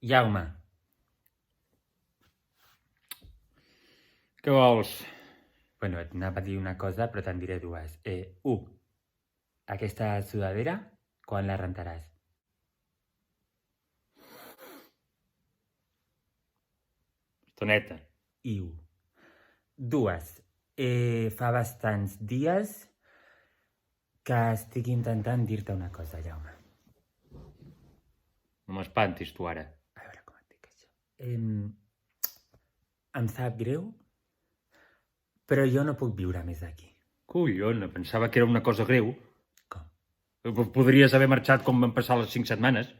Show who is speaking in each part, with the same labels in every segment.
Speaker 1: Jaume. Què vols? Bueno, et anava a dir una cosa, però te'n diré dues. Aquesta sudadera, quan la rentaràs? Estoneta. I dues. Fa bastants dies que estic intentant dir-te una cosa, Jaume. No m'espantis, tu, ara. A veure com et dic això. Em sap greu, però jo no puc viure més aquí. Collona, pensava que era una cosa greu. Com? Podries haver marxat com van passar les 5 setmanes.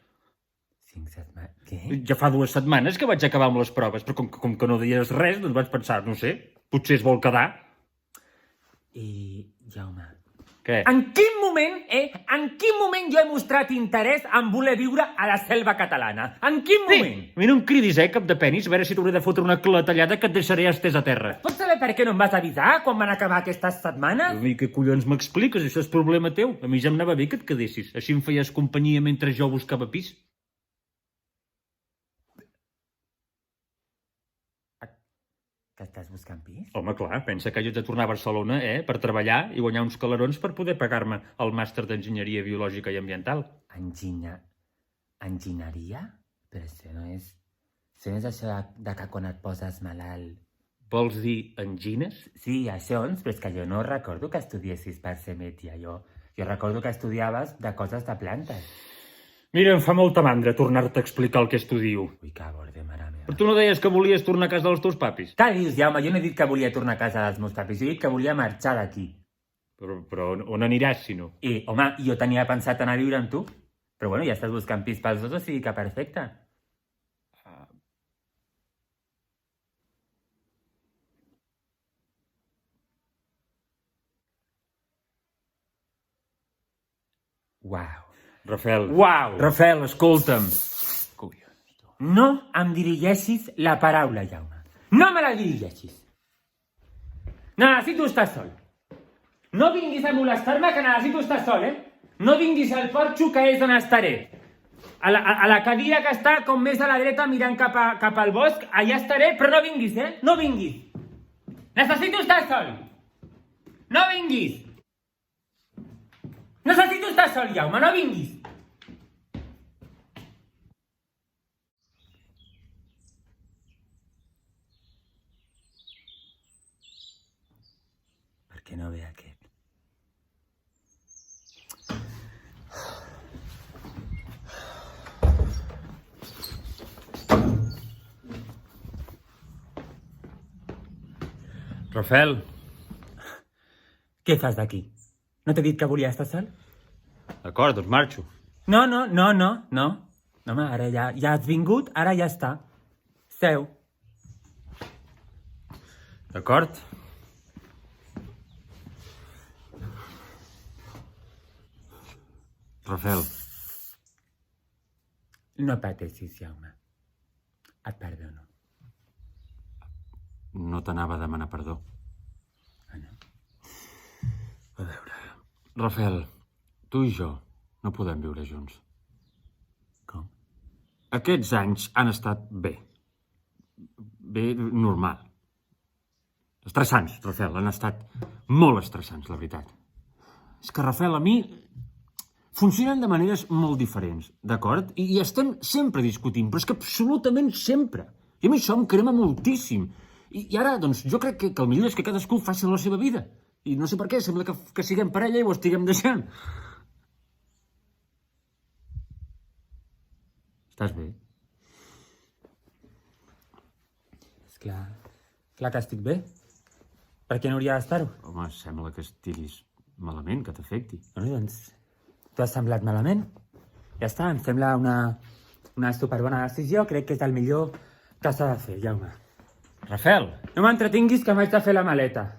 Speaker 1: 5 setmanes? Què? Ja fa 2 setmanes que vaig acabar amb les proves, però com que no deies res, doncs vaig pensar, no sé, potser es vol quedar. Jaume... Què? En quin moment jo he mostrat interès en voler viure a la selva catalana? En quin moment? A mi no em cridis, cap de penis, a veure si t'hauré de fotre una clatellada que et deixaré estès a terra. Pots saber per què no em vas avisar quan van acabar aquestes setmanes? A mi què collons m'expliques? Això és problema teu. A mi ja em anava bé que et quedessis. Així em feies companyia mentre jo buscava pis. Que estàs buscant pis? Home, clar, pensa que jo he de tornar a Barcelona, per treballar i guanyar uns calarons per poder pagar-me el màster d'Enginyeria Biològica i Ambiental. Enginyeria? Però això no és... Això no és això de que quan et poses malalt... Vols dir angines? Sí, això, però és que jo no recordo que estudiessis per ser metge. Jo recordo que estudiaves de coses de plantes. Mira, em fa molta mandra tornar-te a explicar el que estudio. Ui, que borde, mare meva. Però tu no deies que volies tornar a casa dels teus papis? Què dius, Jaume? Jo no he dit que volia tornar a casa dels meus papis. Jo he dit que volia marxar d'aquí. Però on aniràs, si no? Home, jo tenia pensat anar a viure amb tu. Però bueno, ja estàs buscant pis pels dos, o sigui que perfecte. Uau. Rafael, escolta'm. No em dirigeixis la paraula, Jaume. No me la dirigeixis. Necessito estar sol. No vinguis a molestar-me, que necessito estar sol, No vinguis al porxo, que és on estaré. A la cadira que està com més a la dreta mirant cap al bosc, allà estaré, però no vinguis, No vinguis. Necessito estar sol. No vinguis. Necessito estar sol, Jaume, no vinguis. Per què no ve aquest? Rafael. Què fas d'aquí? No t'he dit que volia estar sol? D'acord, doncs marxo. No. Home, ara ja has vingut, ara ja està. Seu. D'acord? Rafael. No pateixis, Jaume. Et perdono. No t'anava a demanar perdó. No. A veure... Rafael, tu i jo no podem viure junts. Com? Aquests anys han estat bé. Bé, normal. Estressants, Rafael, han estat molt estressants, la veritat. És que, Rafael, a mi funcionen de maneres molt diferents, d'acord? I estem sempre discutint, però és que absolutament sempre. I a mi això em crema moltíssim. I ara, doncs, jo crec que el millor és que cadascú faci la seva vida. I no sé per què, sembla que siguem parella i ho estiguem deixant. Estàs bé? És clar que estic bé. Per què no hauria d'estar-ho? Home, sembla que estiguis malament, que t'afecti. Doncs, tu has semblat malament. Ja està, em sembla una superbona decisió. Crec que és el millor que s'ha de fer, Jaume. Rafael! No m'entretinguis, que m'haig de fer la maleta.